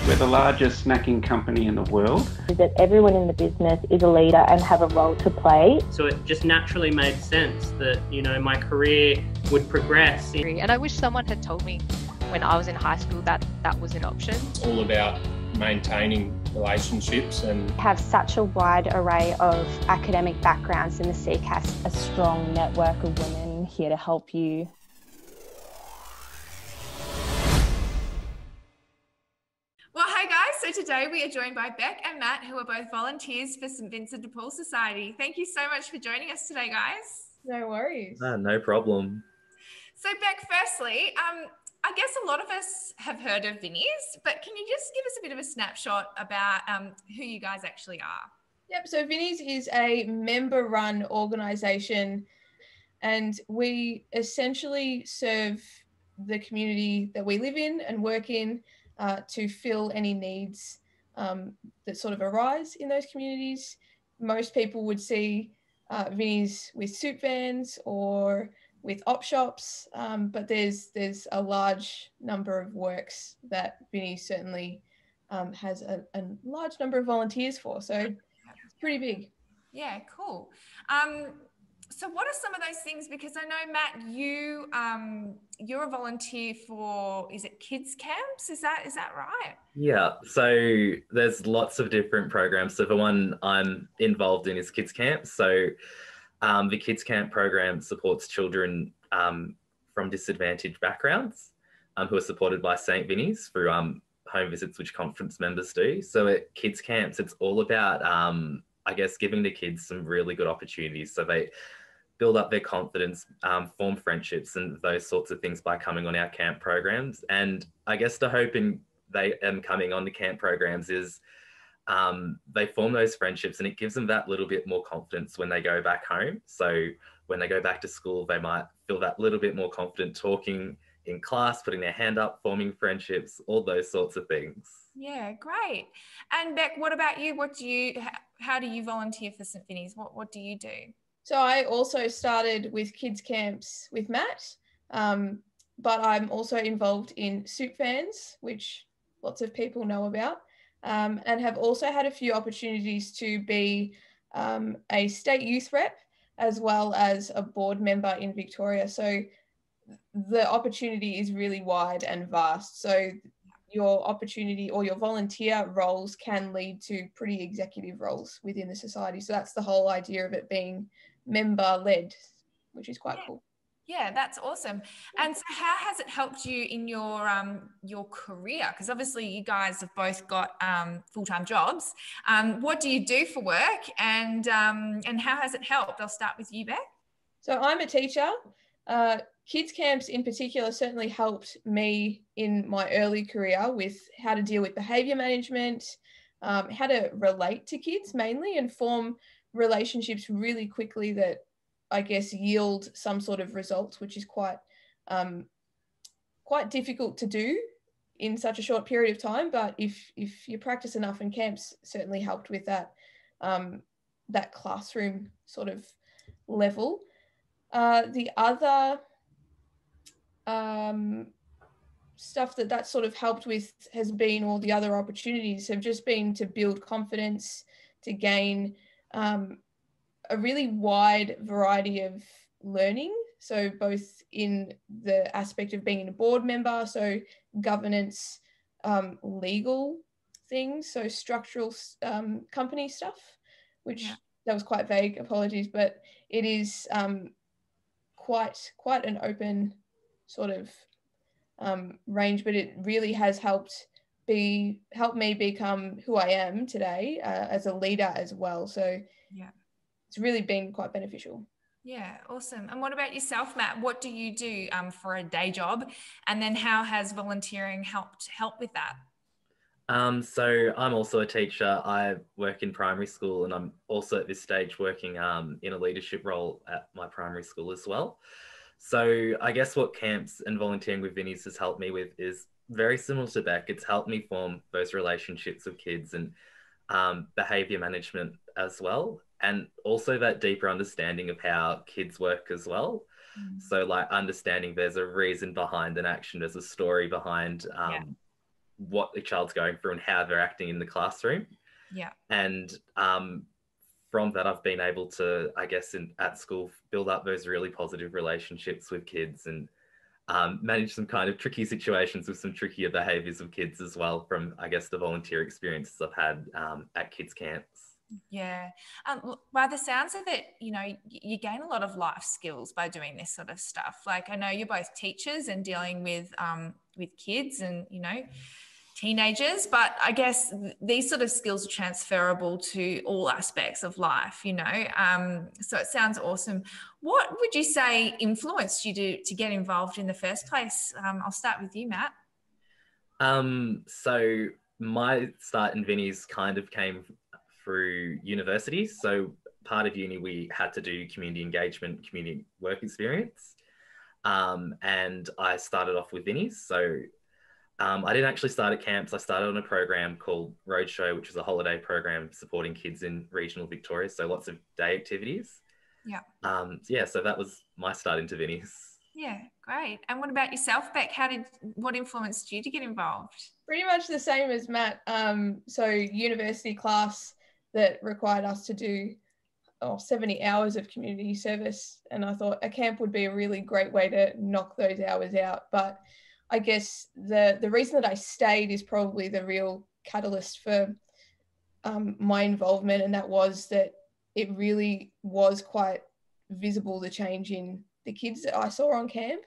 We're the largest snacking company in the world. That everyone in the business is a leader and have a role to play. So it just naturally made sense that, my career would progress. And I wish someone had told me when I was in high school that that was an option. It's all about maintaining relationships and have such a wide array of academic backgrounds in the CCAS. A strong network of women here to help you. Well, hi guys. So today we are joined by Bec and Matt, who are both volunteers for St Vincent de Paul Society. Thank you so much for joining us today, guys. No worries. No problem. So Bec, firstly, I guess a lot of us have heard of Vinnies, but can you just give us a bit of a snapshot about who you guys actually are? Yep, so Vinnies is a member-run organisation, and we essentially serve the community that we live in and work in to fill any needs that sort of arise in those communities. Most people would see Vinnies with soup vans or with op shops, but there's a large number of works that Vinnies certainly has a large number of volunteers for, so it's pretty big. Yeah, cool. So what are some of those things? Because I know, Matt, you're a volunteer for, is it kids camps? Is that right? Yeah, so there's lots of different programs. So the one I'm involved in is kids camps. So the kids camp program supports children from disadvantaged backgrounds who are supported by St Vinnies through home visits, which conference members do. So at kids camps, it's all about, giving the kids some really good opportunities. So they build up their confidence, form friendships and those sorts of things by coming on our camp programs. And I guess the hope in coming on the camp programs is they form those friendships and it gives them that little bit more confidence when they go back home. So when they go back to school, they might feel that little bit more confident talking in class, putting their hand up, forming friendships, all those sorts of things. Yeah, great. And Bec, what about you? How do you volunteer for St Vinnies? What do you do? So I also started with kids camps with Matt, but I'm also involved in soup vans, which lots of people know about, and have also had a few opportunities to be a state youth rep as well as a board member in Victoria. So the opportunity is really wide and vast. So your opportunity or your volunteer roles can lead to pretty executive roles within the society. So that's the whole idea of it being member-led, which is quite cool. Yeah, that's awesome. And so how has it helped you in your career? Because obviously you guys have both got full-time jobs. What do you do for work and how has it helped? I'll start with you, Bec. So I'm a teacher. Kids camps in particular certainly helped me in my early career with how to deal with behaviour management, how to relate to kids mainly and form relationships really quickly that I guess yield some sort of results, which is quite difficult to do in such a short period of time. But if you practice enough, and camps certainly helped with that, that classroom sort of level. The other stuff that sort of helped with has been, or the other opportunities have just been to build confidence, to gain a really wide variety of learning. So both in the aspect of being a board member, so governance, legal things, so structural company stuff, which that was quite vague, apologies, but it is quite an open sort of range, but it really has helped me become who I am today as a leader as well. So yeah, it's really been quite beneficial. Yeah, awesome. And what about yourself, Matt? What do you do for a day job? And then how has volunteering helped with that? So I'm also a teacher. I work in primary school and I'm also at this stage working in a leadership role at my primary school as well. So I guess what camps and volunteering with Vinnies has helped me with is very similar to Bec. It's helped me form those relationships with kids and behaviour management as well. And also that deeper understanding of how kids work as well. So like understanding there's a reason behind an action, there's a story behind what the child's going through and how they're acting in the classroom. Yeah. And from that, I've been able to, I guess, at school, build up those really positive relationships with kids and manage some kind of tricky situations with some trickier behaviours of kids as well from, I guess, the volunteer experiences I've had at kids camps. Yeah. By the sounds of it, you know, you gain a lot of life skills by doing this sort of stuff. Like, I know you're both teachers and dealing with kids and, you know, teenagers, but I guess these sort of skills are transferable to all aspects of life, you know. So it sounds awesome. What would you say influenced you to get involved in the first place? I'll start with you, Matt. So my start in Vinnies kind of came through university. So part of uni, we had to do community engagement, community work experience. And I started off with Vinnies. So I didn't actually start at camps. I started on a program called Roadshow, which is a holiday program supporting kids in regional Victoria. So lots of day activities. Yeah. So that was my start into Vinnies. Yeah, great. And what about yourself, Bec? What influenced you to get involved? Pretty much the same as Matt. So university class that required us to do 70 hours of community service. And I thought a camp would be a really great way to knock those hours out. But I guess the reason that I stayed is probably the real catalyst for my involvement. And that was that it really was quite visible, the change in the kids that I saw on camp.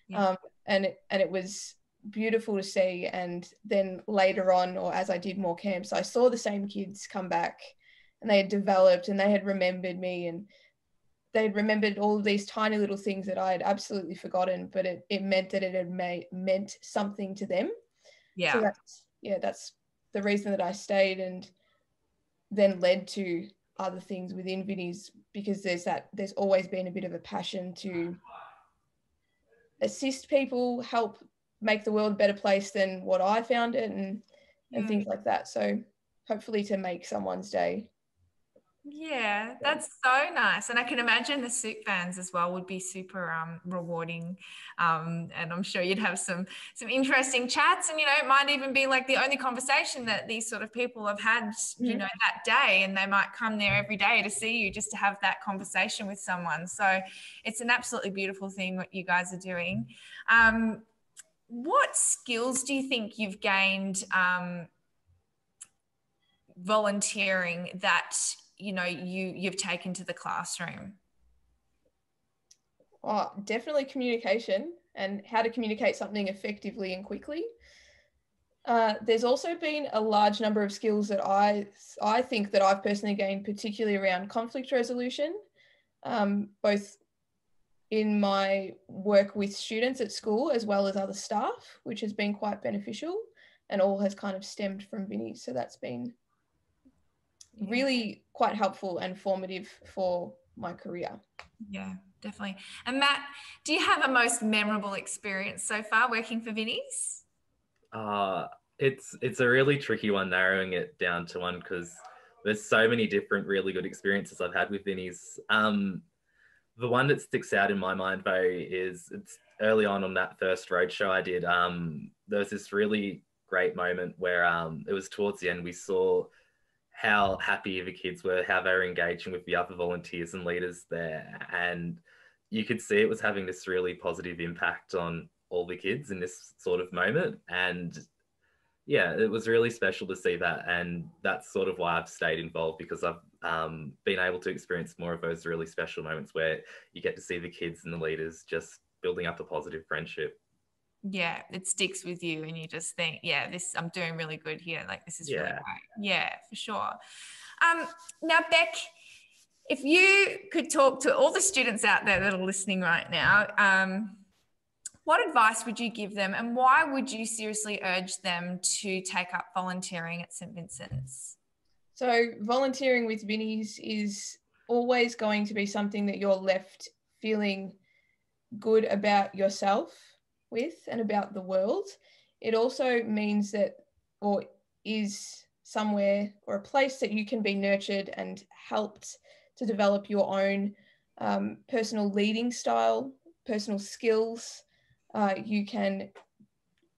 Yeah. And it was beautiful to see. And then later on, or as I did more camps, I saw the same kids come back and they had developed and they had remembered me and they had remembered all of these tiny little things that I had absolutely forgotten, but it meant that it had meant something to them. Yeah. So that's the reason that I stayed, and then led to other things within Vinnies, because there's always been a bit of a passion to assist people, help make the world a better place than what I found it, and things like that. So hopefully to make someone's day. Yeah, that's so nice. And I can imagine the soup fans as well would be super rewarding. And I'm sure you'd have some interesting chats, and, you know, it might even be like the only conversation that these sort of people have had, you know, that day, and they might come there every day to see you just to have that conversation with someone. So it's an absolutely beautiful thing what you guys are doing. What skills do you think you've gained volunteering that, you know, you've taken to the classroom? Oh, definitely communication and how to communicate something effectively and quickly. There's also been a large number of skills that I think that I've personally gained, particularly around conflict resolution, both in my work with students at school as well as other staff, which has been quite beneficial, and all has kind of stemmed from Vinnies. So that's been really quite helpful and formative for my career. Yeah, definitely. And Matt, do you have a most memorable experience so far working for Vinnies? It's a really tricky one, narrowing it down to one, because there's so many different really good experiences I've had with Vinnies. The one that sticks out in my mind, though, is it's early on that first roadshow I did. There was this really great moment where it was towards the end, we saw how happy the kids were, how they were engaging with the other volunteers and leaders there. And you could see it was having this really positive impact on all the kids in this sort of moment. And yeah, it was really special to see that. And that's sort of why I've stayed involved, because I've been able to experience more of those really special moments where you get to see the kids and the leaders just building up a positive friendship. Yeah, it sticks with you and you just think, yeah, I'm doing really good here. Like, this is really great. Yeah, for sure. Now, Bec, if you could talk to all the students out there that are listening right now, what advice would you give them, and why would you seriously urge them to take up volunteering at St. Vincent's? So volunteering with Vinnies is always going to be something that you're left feeling good about yourself with and about the world. It also means that, or is somewhere or a place that you can be nurtured and helped to develop your own personal leading style, personal skills. You can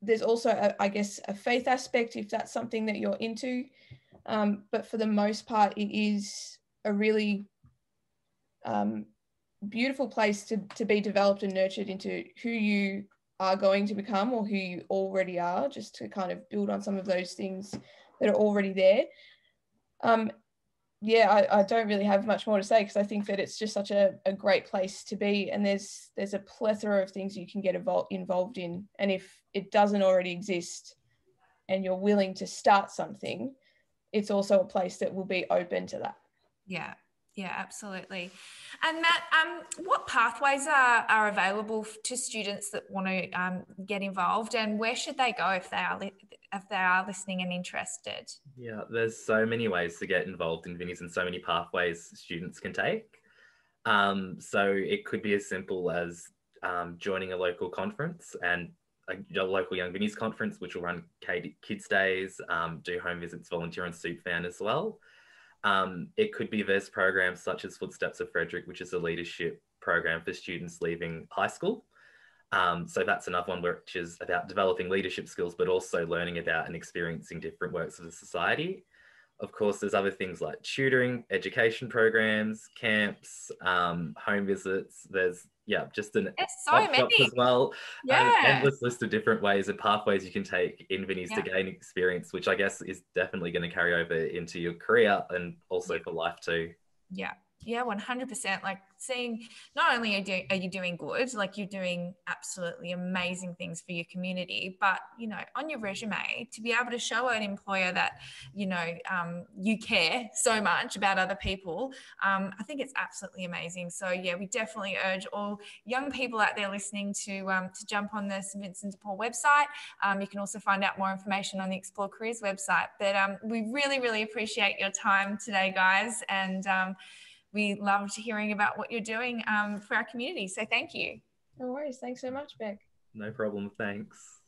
there's also, I guess, a faith aspect if that's something that you're into. But for the most part, it is a really beautiful place to be developed and nurtured into who you are going to become or who you already are, just to kind of build on some of those things that are already there. I don't really have much more to say because I think that it's just such a great place to be, and there's a plethora of things you can get involved in. And if it doesn't already exist and you're willing to start something, it's also a place that will be open to that. Yeah, absolutely. And Matt, what pathways are available to students that want to get involved, and where should they go if they are listening and interested? Yeah, there's so many ways to get involved in Vinnies and so many pathways students can take. So it could be as simple as joining a local conference and a local Young Vinnies conference, which will run kids days, do home visits, volunteer on Soup Fan as well. It could be there's programs such as Footsteps of Frederick, which is a leadership program for students leaving high school. So that's another one which is about developing leadership skills, but also learning about and experiencing different works of the society. Of course, there's other things like tutoring, education programs, camps, home visits. There's just an shops as well. An endless list of different ways and pathways you can take in Vinnies to gain experience, which I guess is definitely going to carry over into your career and also for life too. Yeah, 100%. Like, seeing not only are you doing good, like you're doing absolutely amazing things for your community, but, you know, on your resume, to be able to show an employer that, you know, you care so much about other people, I think it's absolutely amazing. So yeah, we definitely urge all young people out there listening to jump on the St Vincent de Paul website. You can also find out more information on the Explore Careers website. But we really, really appreciate your time today, guys. And we loved hearing about what you're doing for our community. So thank you. No worries. Thanks so much, Bec. No problem. Thanks.